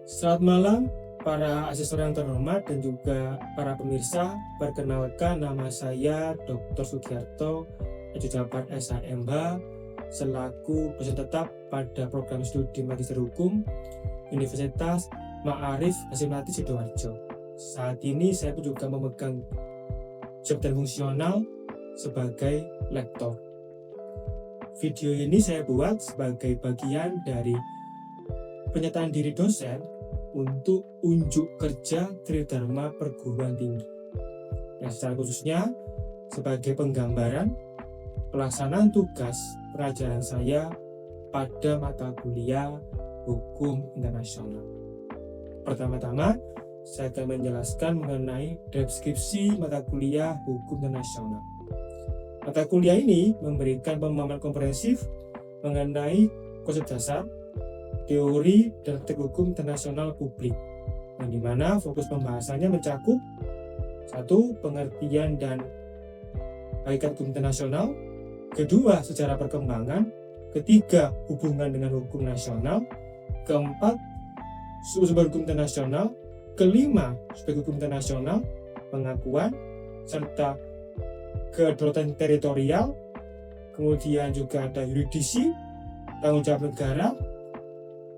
Selamat malam para asesor yang terhormat dan juga para pemirsa. Perkenalkan, nama saya Dr. Sugiarto, Jabar SHMH, selaku dosen tetap pada program studi Magister Hukum Universitas Ma'arif Hasyimlati Sidoarjo. Saat ini saya pun juga memegang jabatan fungsional sebagai lektor. Video ini saya buat sebagai bagian dari pernyataan diri dosen untuk unjuk kerja Tridharma Perguruan Tinggi, yang secara khususnya sebagai penggambaran pelaksanaan tugas pengajaran saya pada mata kuliah Hukum Internasional. Pertama-tama, saya akan menjelaskan mengenai deskripsi mata kuliah Hukum Internasional. Mata kuliah ini memberikan pemahaman komprehensif mengenai konsep dasar, teori dan praktik hukum internasional publik, yang dimana fokus pembahasannya mencakup 1. Pengertian dan hakikat hukum internasional, 2. Sejarah perkembangan, 3. Hubungan dengan hukum nasional, 4. Sumber hukum internasional, 5. Aspek hukum internasional, pengakuan, serta kedaulatan teritorial, kemudian juga ada yuridisi, tanggung jawab negara,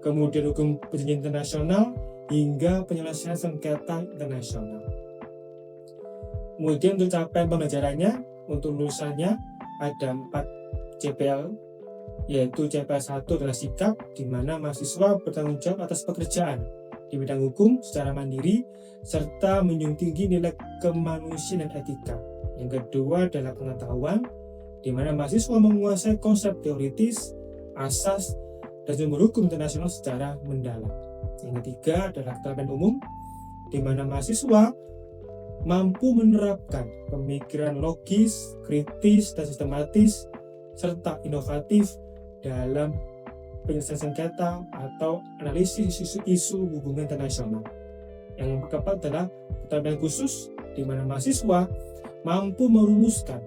kemudian hukum perjanjian internasional, hingga penyelesaian sengketa internasional. Kemudian untuk capaian pembelajarannya, untuk lulusannya ada 4 CPL, yaitu CPL 1 adalah sikap, di mana mahasiswa bertanggung jawab atas pekerjaan di bidang hukum secara mandiri, serta menjunjung tinggi nilai kemanusiaan dan etika. Yang kedua adalah pengetahuan, di mana mahasiswa menguasai konsep teoritis, asas, dan sumber hukum internasional secara mendalam. Yang ketiga adalah keterampilan umum, di mana mahasiswa mampu menerapkan pemikiran logis, kritis, dan sistematis, serta inovatif dalam penyelesaian sengketa atau analisis isu-isu hubungan internasional. Yang keempat adalah keterampilan khusus, di mana mahasiswa mampu merumuskan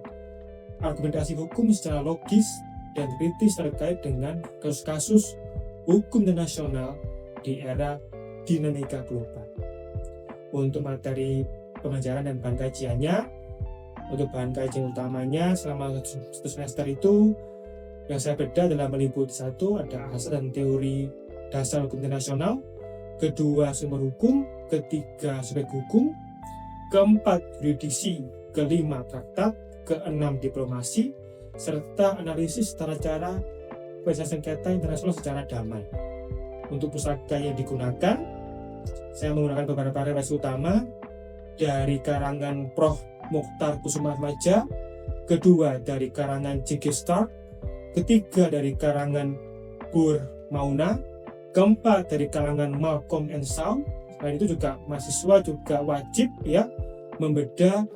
argumentasi hukum secara logis dan kritis terkait dengan kasus-kasus hukum internasional di era dinamika global. Untuk materi pembelajaran dan bahan kajiannya, untuk bahan kajian utamanya selama 1 semester itu yang saya bedah adalah meliputi 1. Ada asas dan teori dasar hukum internasional, 2. Sumber hukum, 3. aspek hukum, 4. yuridisi, 5. traktat, 6. diplomasi, serta analisis tata cara penyelesaian sengketa internasional secara damai. Untuk pustaka yang digunakan, saya menggunakan beberapa referensi utama dari karangan Prof. Mokhtar Kusumaatmadja, 2. dari karangan J.G. Stark, 3. dari karangan Bur Mauna, 4. dari karangan Malcolm and Shaw. Selain itu juga mahasiswa juga wajib membedah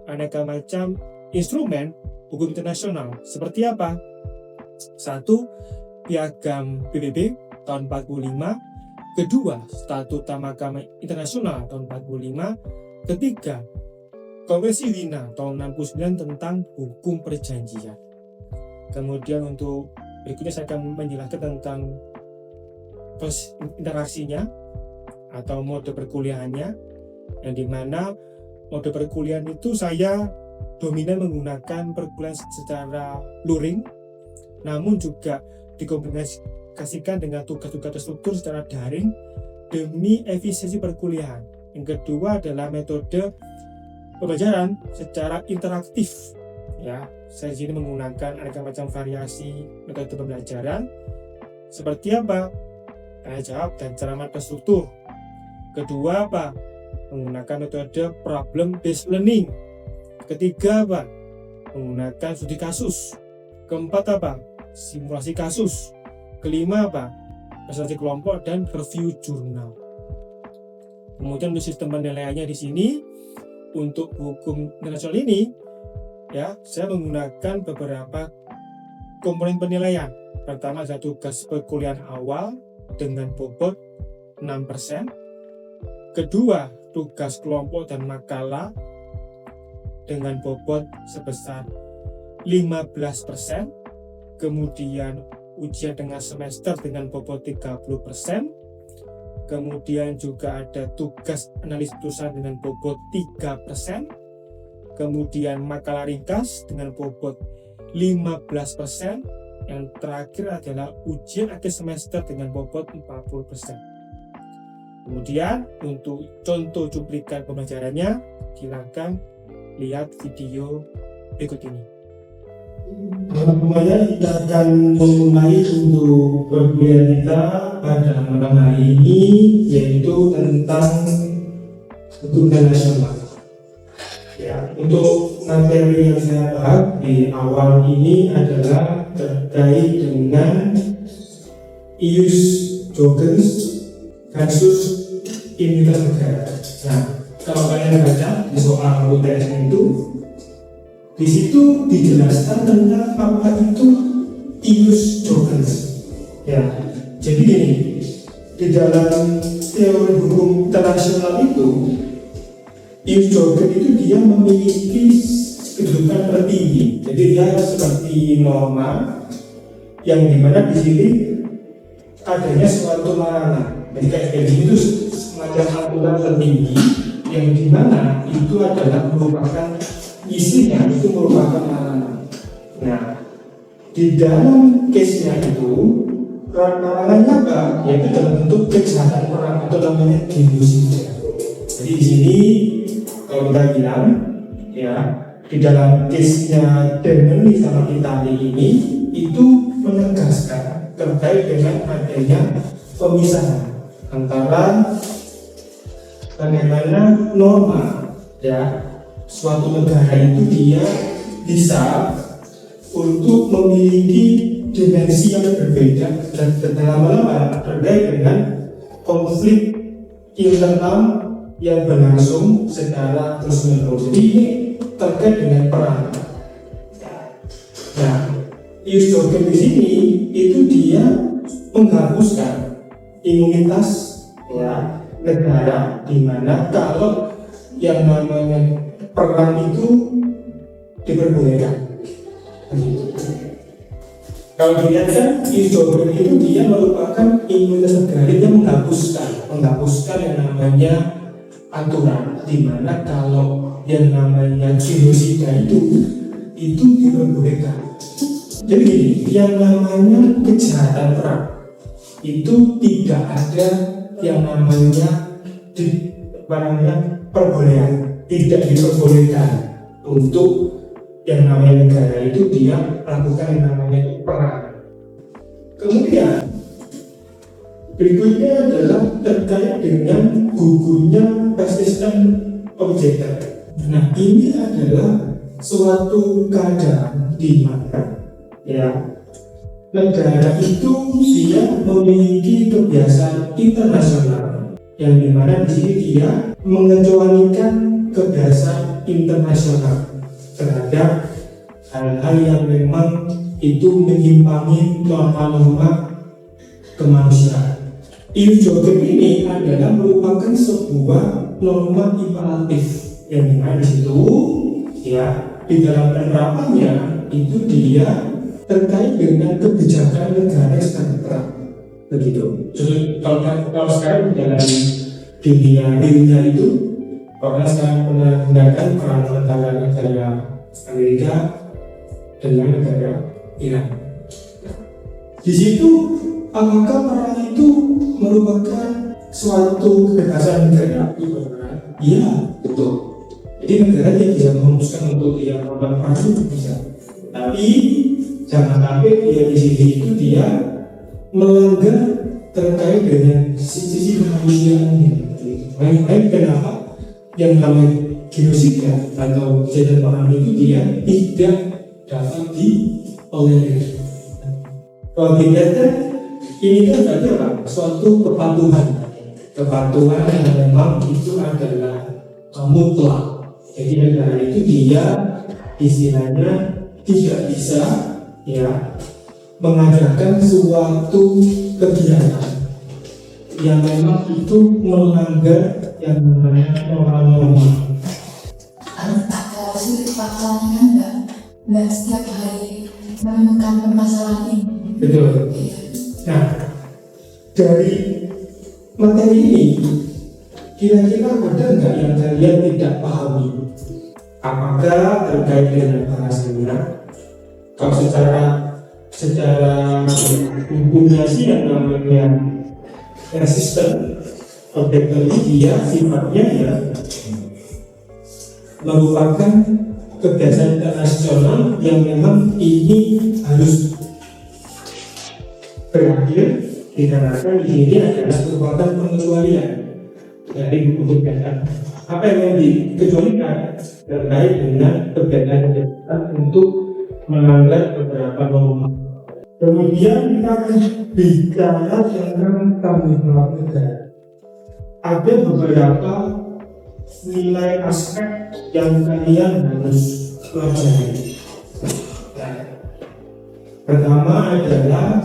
aneka macam instrumen hukum internasional. Seperti apa? 1. Piagam PBB tahun 45, 2. Statuta Mahkamah Internasional tahun 45, 3. Konvensi Wina tahun 69 tentang hukum perjanjian. Kemudian untuk berikutnya saya akan menjelaskan tentang proses interaksinya atau mode perkuliahannya, yang dimana mode perkuliahan itu saya dominan menggunakan perkuliahan secara luring, namun juga dikombinasikan dengan tugas-tugas terstruktur secara daring demi efisiensi perkuliahan. Yang kedua adalah metode pembelajaran secara interaktif. Saya di sini menggunakan aneka macam variasi metode pembelajaran. Seperti apa? Tanya jawab dan ceramah terstruktur. Kedua apa? Menggunakan metode problem based learning. Ketiga apa? Menggunakan studi kasus. Keempat apa? Simulasi kasus. Kelima apa? Presentasi kelompok dan review jurnal. Kemudian untuk sistem penilaiannya di sini untuk hukum internasional ini, saya menggunakan beberapa komponen penilaian. Pertama adalah tugas perkuliahan awal dengan bobot 6%. Kedua, tugas kelompok dan makalah dengan bobot sebesar 15%, kemudian ujian tengah semester dengan bobot 30%, kemudian juga ada tugas analis putusan dengan bobot 3%, kemudian makalah ringkas dengan bobot 15%, yang terakhir adalah ujian akhir semester dengan bobot 40%. Kemudian untuk contoh cuplikan pembelajarannya, silakan lihat video berikut ini. Semuanya, kita akan memulai untuk perkuliahan kita pada malam hari ini, yaitu tentang keturunan nasional. Ya, untuk materi yang saya bahas di awal ini adalah terkait dengan ius jogens kasus imunitas negara. Nah, kalau kalian baca di soal UTS itu, di situ dijelaskan tentang apa itu ius jogens. Ya, jadi gini, di dalam teori hukum internasional itu, ius jogens itu dia memiliki kedudukan tertinggi. Jadi dia seperti norma yang dimana di sini adanya suatu larangan. Jadi kayak gini itu semacam aturan tertinggi yang dimana itu adalah merupakan isinya itu merupakan larangan. Nah, di dalam case-nya itu larangannya apa? Yaitu dalam bentuk kejahatan perang atau namanya genosida. Jadi di sini kalau kita bilang ya, di dalam case-nya Germany sama Italia ini itu menegaskan terkait dengan adanya pemisahan antara bagaimana norma ya suatu negara itu dia bisa untuk memiliki dimensi yang berbeda dan lama-lama terkait dengan konflik internal yang berlangsung secara terus-menerus. Jadi ini terkait dengan perang. Nah, ius jogens di sini itu dia menghapuskan imunitas ya negara, di mana kalau yang namanya perang itu diperbolehkan. Kalau dilihat kan ius jogens itu dia merupakan imunitas negara yang menghapuskan yang namanya aturan, di mana kalau yang namanya genosida itu diperbolehkan. Jadi gini, yang namanya kejahatan perang itu tidak ada yang namanya perbolehan, tidak diperbolehkan untuk yang namanya negara itu dia lakukan yang namanya perang. Kemudian berikutnya adalah terkait dengan gugurnya persisten objekter. Nah, ini adalah suatu keadaan di mana ya negara itu dia memiliki kebiasaan internasional yang dimana di sini dia mengecualikan kebiasaan internasional terhadap hal-hal yang memang itu menyimpangi norma-norma kemanusiaan. Ius jogens ini adalah merupakan sebuah norma imperatif yang dimana di situ ya di dalam penerapannya itu dia terkait dengan kebijakan negara yang sedang berperang, begitu. Jadi kalau sekarang dalam dunia itu orang sekarang menggunakan perang antara negara Amerika dengan negara Iran. Di situ apakah perang itu merupakan suatu kebebasan negara? Iya, betul. Jadi negara yang bisa memutuskan untuk dia melakukan perang itu bisa. Tapi jangan sampai dia di sini itu dia melanggar terkait dengan sisi kemanusiaannya. Baik kenapa yang namanya genosida atau kejahatan perang itu dia tidak dapat ditolerir. Kalau dilihat ini kan berarti apa? Suatu kepatuhan yang memang itu adalah mutlak. Jadi negara itu dia istilahnya tidak bisa ya mengadakan suatu kegiatan yang memang itu melanggar yang namanya norma-norma. Ada sudut pasalnya enggak setiap hari menemukan permasalahan ini. Betul. Nah, dari materi ini kira-kira ada nggak yang kalian tidak pahami? Apakah terkait dengan bahasanya? Kalau secara hukumnya sih yang namanya resisten objek ini dia sifatnya ya merupakan kebiasaan internasional yang memang ini harus berakhir dikarenakan di sini adalah merupakan pengecualian dari hukum kebiasaan. Apa yang dikecualikan terkait dengan kebiasaan untuk melanggar beberapa norma. Kemudian kita akan bicara tentang tanggung jawab negara. Ada beberapa nilai aspek yang kalian harus pelajari. Pertama adalah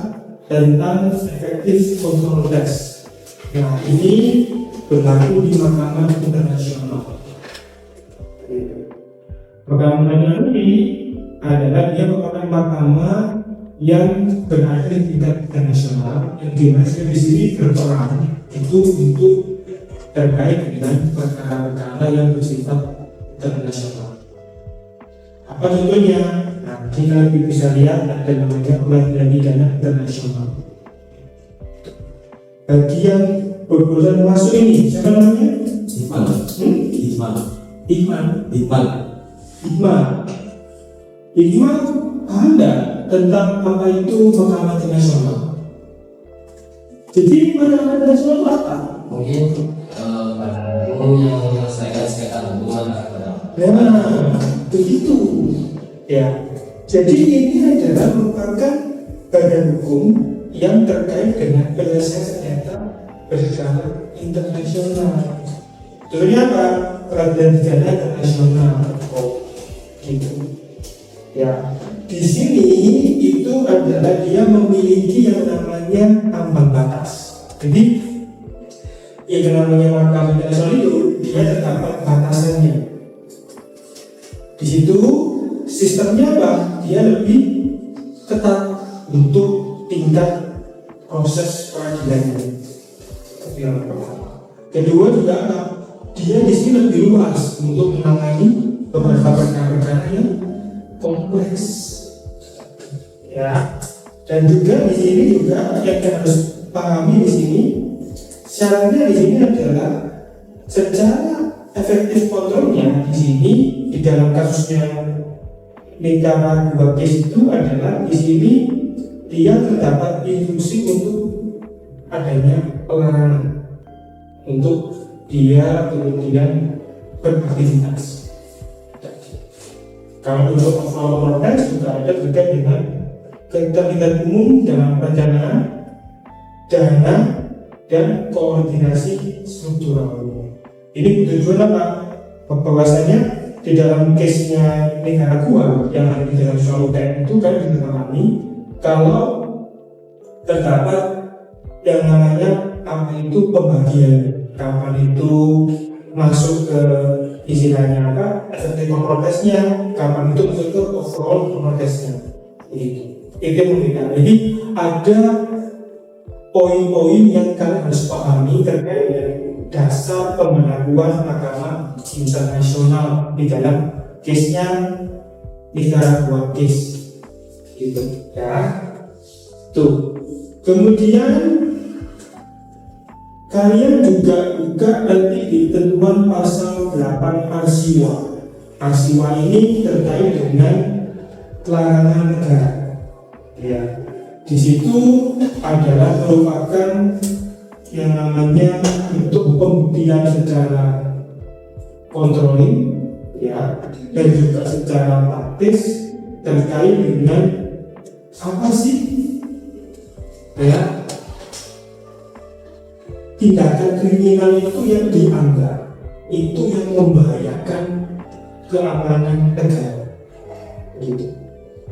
tentang efektif kontrol test. Nah, ini berlaku di Mahkamah Internasional. Mahkamah ini adalah dia merupakan mahkamah yang berada di tingkat internasional, yang dimana di sini berperan itu untuk terkait dengan perkara-perkara yang bersifat internasional. Apa contohnya? Nah, kita bisa lihat ada namanya pengadilan pidana internasional. Bagian berurusan masuk ini siapa namanya? Iqmal Anda tentang apa itu Mahkamah Internasional. Jadi Mahkamah Internasional apa? Mungkin badan hukum yang menyelesaikan sengketa hubungan antara. Nah, begitu. Ya. Jadi ini adalah merupakan badan hukum yang terkait dengan penyelesaian sengketa bersama internasional. Contohnya apa? Peradilan pidana internasional. Oh, gitu. Ya, di sini itu adalah dia memiliki yang namanya ambang batas. Jadi yang namanya Mahkamah Internasional itu dia terdapat batasannya. Di situ sistemnya apa? Dia lebih ketat untuk tingkat proses peradilannya. Yang pertama. Kedua juga apa? Dia di sini lebih luas untuk menangani beberapa perkara-perkara yang kompleks, ya. Dan juga di sini juga yang kita harus pahami di sini syaratnya di sini adalah secara efektif kontrolnya di sini di dalam kasusnya Nicaragua case itu adalah di sini dia terdapat instruksi untuk adanya pelarangan untuk dia kemudian beraktivitas. Kalau untuk overall proses juga ada terkait dengan keterlibatan umum dalam perencanaan, dana, dan koordinasi struktural. Ini tujuan apa? Bahwasanya di dalam case-nya Nicaragua yang ada di dalam soal UTM itu kan dipahami kalau terdapat yang namanya apa itu pembagian, kapan itu masuk ke istilahnya apa efektif protesnya, kapan itu masuk ke overall protesnya. Itu yang membeda. Jadi ada poin-poin yang kalian harus pahami terkait dengan dasar pemberlakuan Mahkamah Internasional di dalam case-nya Nicaragua case. Gitu ya. Tuh. Kemudian kalian juga buka nanti di ketentuan pasal 8 Arsiwa. Arsiwa ini terkait dengan larangan negara. Ya, di situ adalah merupakan yang namanya untuk pembuktian secara controlling, ya, dan juga secara praktis terkait dengan apa sih, ya, tindakan kriminal itu yang dianggap itu yang membahayakan keamanan negara, gitu.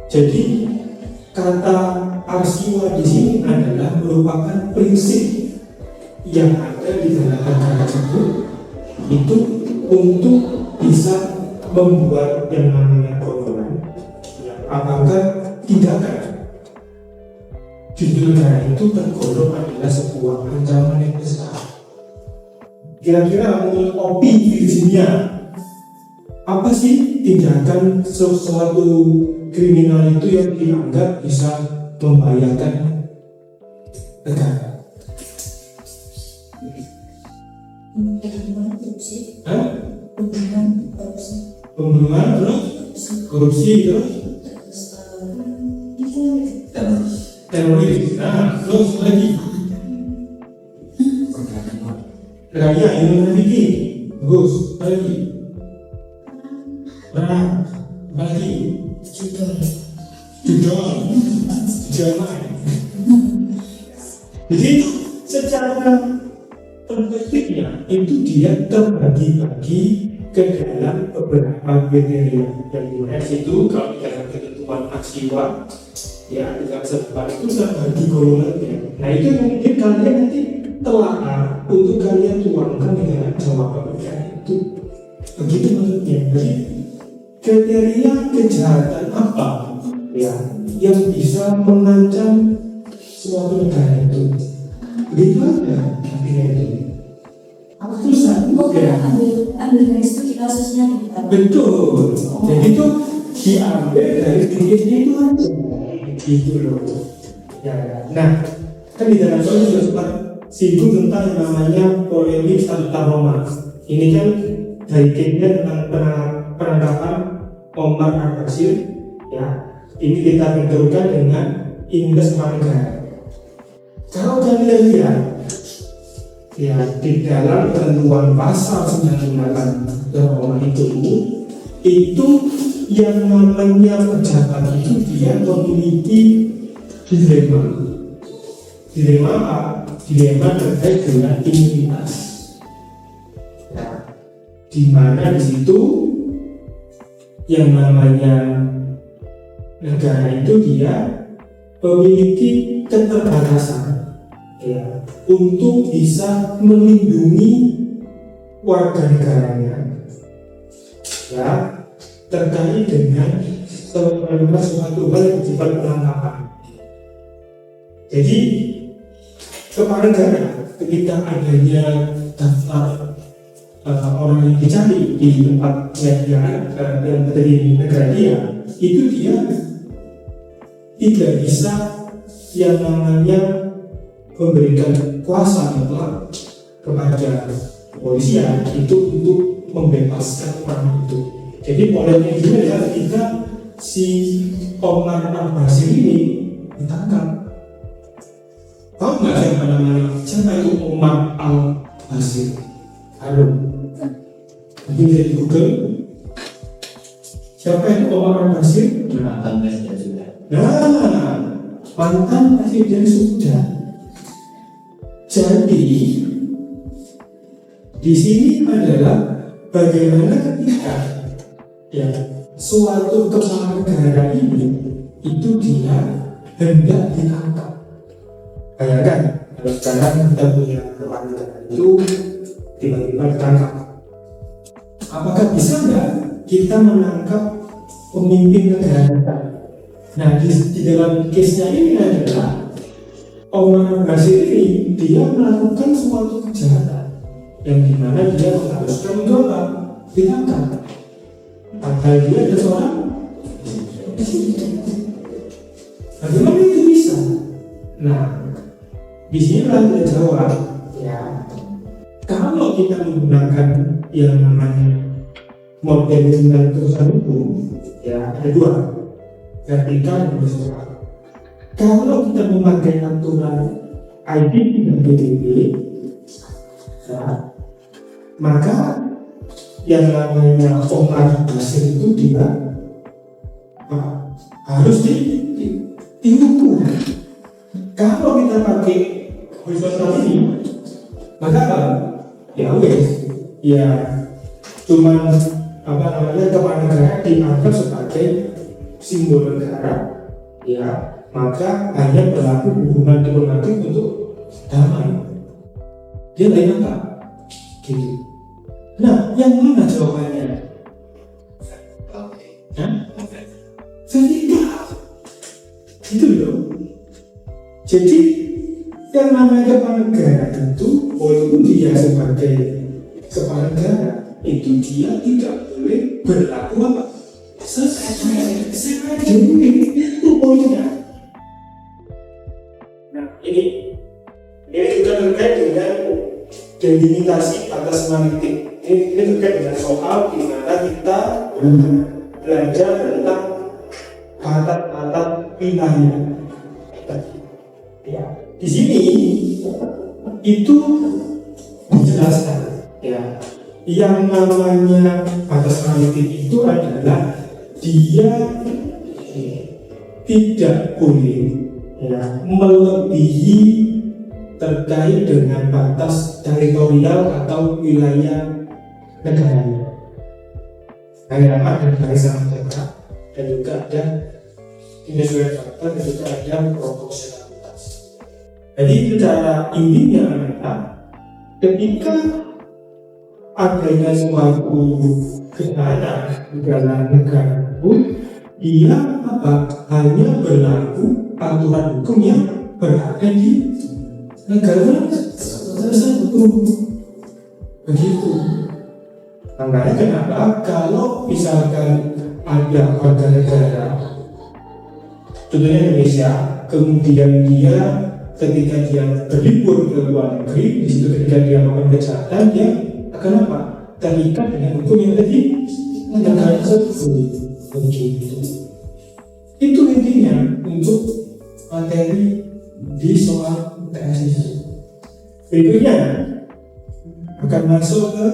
Jadi kata Arsiwa di sini adalah merupakan prinsip yang ada di dalam negara tersebut itu untuk bisa membuat yang namanya government, apakah tindakan di negara itu tergolong adalah sebuah ancaman yang besar. Kira-kira menurut Opi Virginia, apa sih tindakan sesuatu kriminal itu yang dianggap bisa membahayakan negara? Pembunuhan, korupsi, Hah? pembunuhan, korupsi, Pembunuhan, terus korupsi, terus itu teroris. Nah, terus lagi kaya ilmu trafficking, bagus. Apa lagi? Perang, apa lagi? judul. Judol, jaman. Jadi secara perspektifnya itu dia terbagi-bagi ke dalam beberapa kriteria. Yang dimana itu kalau di dalam ketentuan aksiwa ya tidak sebar itu terbagi golongannya. Nah itu mungkin kalian nanti telah untuk kalian tuangkan dengan jawaban itu. Begitu maksudnya. Jadi kriteria kejahatan apa ya yang bisa mengancam suatu negara itu? Begitu aja artinya itu. Susah ya. Ambil dari studi kasusnya kita. Betul. Jadi itu diambil dari dirinya itu aja. Gitu loh. Ya. Nah, kan di dalam soal juga sempat singgung tentang yang namanya polemik Statuta Roma. Ini kan dari kaitannya tentang penangkapan Omar Al-Bashir. Ya, ini kita benturkan dengan Indeks Warga. Kalau kalian lihat, ya di dalam ketentuan pasal 98 Roma itu yang namanya pejabat itu dia memiliki dilema. Dilema apa? Dilema terkait dengan imunitas. Ya, di mana di situ yang namanya negara itu dia memiliki keterbatasan ya untuk bisa melindungi warga negaranya ya terkait dengan suatu hal yang bersifat penangkapan. Jadi kepala negara ketika adanya daftar orang yang dicari di tempat yang terjadi di negara dia, itu dia tidak bisa yang namanya memberikan kuasa mutlak kepada kepolisian itu untuk membebaskan orang itu. Jadi polemik ini adalah ketika si Omar Al-Bashir ini ditangkap. Tahu nggak siapa namanya? Siapa itu Omar Al-Bashir? Halo. Mungkin dari Google. Siapa itu Omar Al-Bashir? mantan presiden juga. Nah, mantan presiden sudah. Jadi di sini adalah bagaimana ketika ya suatu kepala negara ini itu dia hendak ditangkap. Bayangkan kalau sekarang kita punya kepala negara itu tiba-tiba ditangkap. Apakah bisa nggak kita menangkap pemimpin negara kita? Nah di dalam case-nya ini adalah Omar Al-Bashir ini dia melakukan suatu kejahatan yang dimana dia mengharuskan mencoba ditangkap. Padahal dia ada seorang presiden. Bagaimana itu bisa? Nah, di sini kita jawab ya. Kalau kita menggunakan yang namanya model dan keputusan hukum, ya ada dua, vertikal dan horizontal. Kalau kita memakai aturan IPT dan PBB, ya, maka yang namanya Omar Al-Bashir itu dia harus dihukum. Kalau kita pakai horizontal ini, maka ya wes, ya cuman kepala negara dianggap sebagai simbol negara, ya maka hanya berlaku hubungan diplomatik untuk damai. Dia lain apa? Gitu. Nah, yang mana jawabannya? Vertikal. Itu loh. Jadi yang namanya kepala negara itu walaupun dia sebagai kepala negara, itu dia tidak boleh berlaku apa? Sesuai itu poinnya. Nah, ini juga terkait dengan delimitasi batas maritim. Ini terkait dengan soal di mana kita belajar tentang batas-batas wilayah. Ya, di sini itu dijelaskan ya, yang namanya batas maritim itu adalah dia tidak boleh ya, melebihi terkait dengan batas teritorial atau wilayah negara. Hanya ada garis sama dan juga ada penyesuaian faktor dan juga ada proporsionalitas. Jadi secara intinya adalah ketika adanya suatu gerakan dalam negara pun, dia hanya berlaku aturan hukum yang berada di negara tersebut. Begitu. Makanya kenapa kalau misalkan ada warga negara, contohnya Indonesia, kemudian dia ketika dia berlibur ke luar negeri, di situ ketika dia melakukan kejahatan, dia akan apa? Terikat dengan hukum yang ada di negara tersebut. Begitu. Itu intinya untuk materi di soal UTS ini. Berikutnya akan masuk ke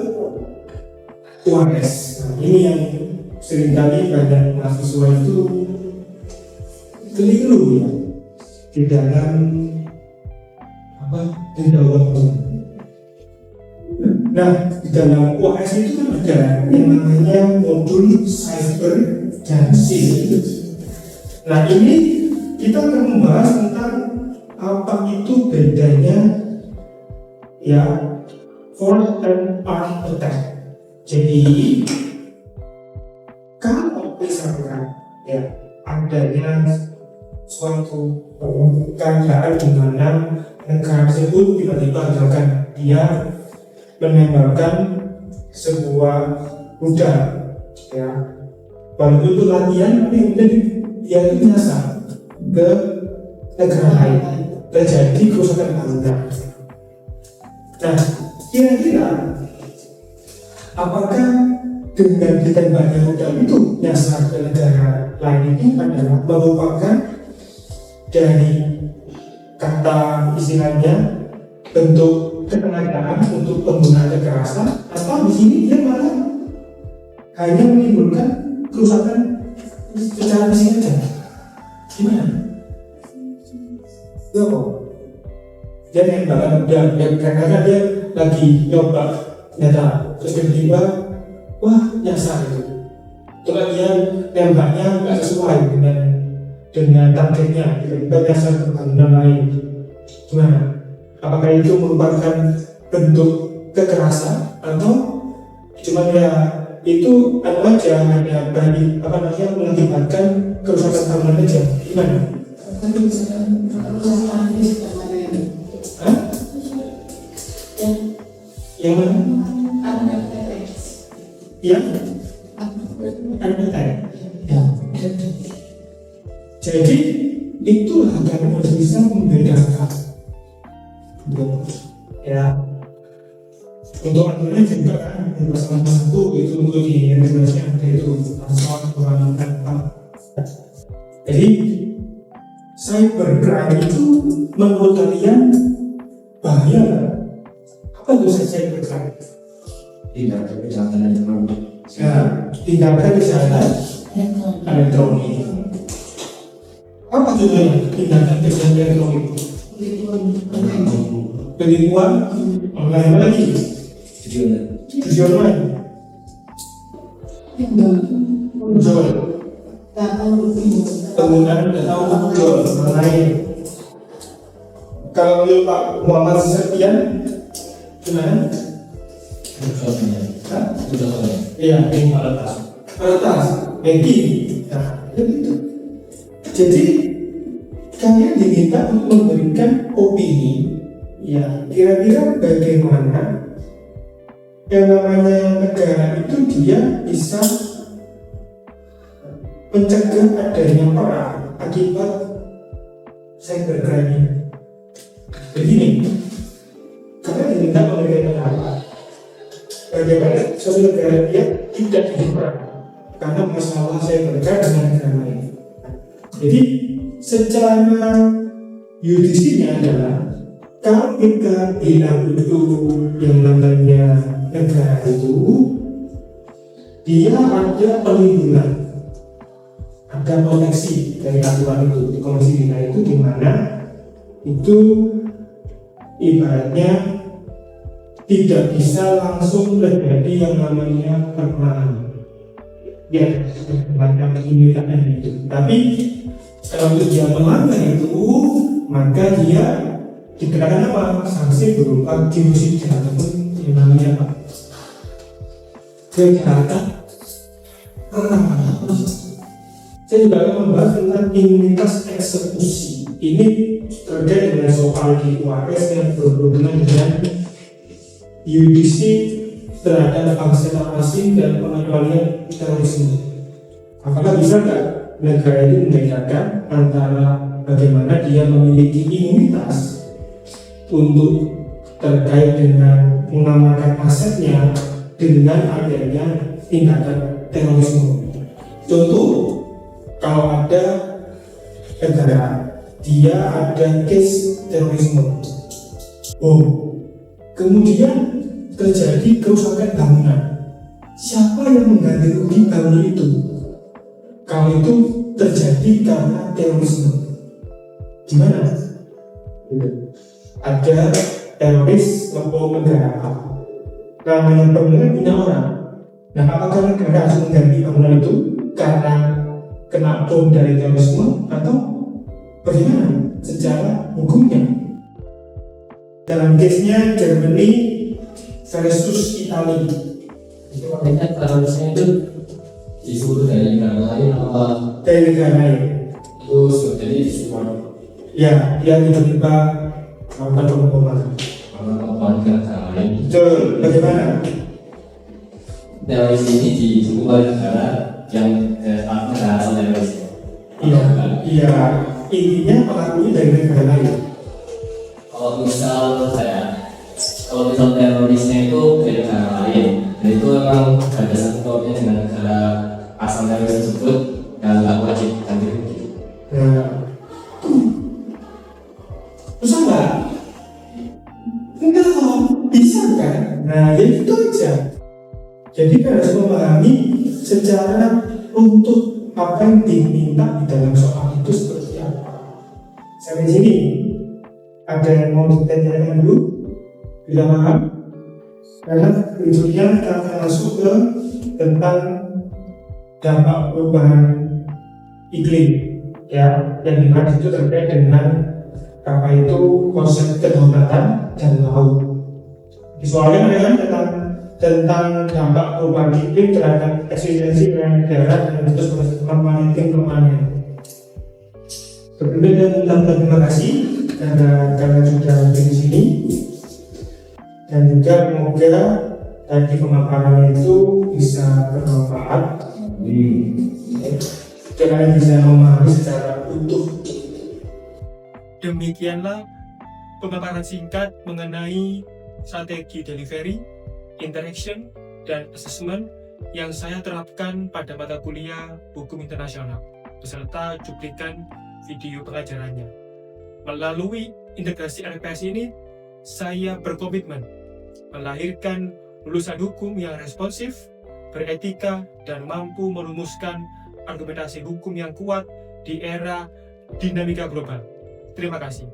UAS. Nah, ini yang seringkali banyak mahasiswa itu keliru ya di dalam waktu. Nah, di dalam UAS itu kan ada yang namanya modul cyber dan SIL. Nah, ini kita akan membahas tentang apa itu bedanya ya force and art attack. Jadi kalau misalkan ya adanya suatu keadaan di mana negara tersebut tiba-tiba misalkan dia menembakkan sebuah rudal ya, walaupun itu latihan tapi kemudian dia itu nyasar ke negara lain, terjadi kerusakan bangunan. Nah, kira-kira apakah dengan ditembaknya rudal itu nyasar ke negara lain itu adalah merupakan dari kata istilahnya bentuk ketenagaan untuk penggunaan kekerasan, atau di sini dia malah hanya menimbulkan kerusakan secara fisik saja? Gimana? Ya kok? Dia nembakkan dan karena dia lagi nyoba ternyata terus tiba-tiba wah nyasar itu. Terus dia nembaknya nggak sesuai dengan targetnya, tiba-tiba nyasar ke bangunan lain. Gimana? Apakah itu merupakan bentuk kekerasan atau cuma ya itu aja hanya bagi mengakibatkan kerusakan bangunan saja? Gimana? Yang mana? Yang ya. Jadi itulah yang bisa membedakan ya. Untuk aturannya juga kan pasal 1 itu untuk di regulasi ada itu pasal 264. Jadi cybercrime itu menurut kalian bahaya? Apa itu cybercrime? Tindakan kejahatan elektronik. Ya, tindakan kejahatan elektronik. Apa contohnya tindakan kejahatan elektronik? Penipuan online lagi, judi online, jual, penggunaan data jual online. Kalau Pak Muhammad Septian gimana? Iya, peretas, banking. Nah, itu. Jadi kalian diminta untuk memberikan opini, ya kira-kira bagaimana yang namanya negara itu dia bisa mencegah adanya perang akibat cybercrime. Begini, karena diminta pemerintah apa? Bagaimana suatu negara dia tidak diperang karena masalah cybercrime dengan negara lain. Jadi secara yudisinya adalah kalau kita bilang itu yang namanya negara itu dia ada perlindungan, ada proteksi dari aturan itu di Komisi Bina itu, di mana itu ibaratnya tidak bisa langsung terjadi yang namanya perperangan. Ya, semacam imunitasnya itu. Tapi kalau dia melanggar itu, maka dia dikenakan apa? Sanksi berupa genosida ataupun yang namanya apa? Kejahatan. Saya juga akan membahas tentang imunitas eksekusi. Ini terkait dengan soal di UAS yang berhubungan dengan yudisi terhadap bangsa asing dan pengecualian terorisme. Apakah bisa negara ini membedakan antara bagaimana dia memiliki imunitas untuk terkait dengan mengamankan asetnya dengan adanya tindakan terorisme? Contoh, kalau ada negara dia ada case terorisme, kemudian terjadi kerusakan bangunan, siapa yang mengganti rugi bangunan itu? Kalau itu terjadi karena terorisme, gimana? Ada teroris ngebom negara, namanya bangunan punya orang. Nah, apakah negara harus mengganti bangunan itu karena kena bom dari terorisme atau bagaimana secara hukumnya? Dalam case-nya Germany versus Italia, Itu makanya terorisnya itu disuruh dari negara lain apa? dari negara lain. Terus jadi support Ya, dia tiba-tiba melakukan pemboman. orang negara lain. Betul, bagaimana? Teroris ini didukung oleh negara yang negara asal teroris. Iya, intinya pelakunya dari negara lain. Kalau misal terorisnya itu dari negara lain, dan itu memang ada sentuhnya dengan negara asal teroris tersebut, dan nggak wajib ganti rugi. Nah, susah nggak? Enggak loh, bisa kan? Nah, ya itu aja. Jadi kita harus memahami secara untuk apa yang diminta di dalam soal itu seperti apa. Sampai sini, ada yang mau ditanyakan dulu? Bila paham? Karena berikutnya kita akan masuk ke tentang dampak perubahan iklim, ya, yang dibahas itu terkait dengan apa itu konsep kedaulatan dan laut. Di soalnya kan tentang dampak perubahan iklim terhadap eksistensi wilayah darat dan terus maritim permanen. Sebelumnya saya terima kasih karena sudah di sini, dan juga semoga tadi pemaparan itu bisa bermanfaat. Kalian bisa memahami secara utuh. Demikianlah pemaparan singkat mengenai strategi delivery, interaction, dan assessment yang saya terapkan pada mata kuliah Hukum Internasional beserta cuplikan video pengajarannya. Melalui integrasi RPS ini, saya berkomitmen melahirkan lulusan hukum yang responsif, beretika, dan mampu merumuskan argumentasi hukum yang kuat di era dinamika global. Terima kasih.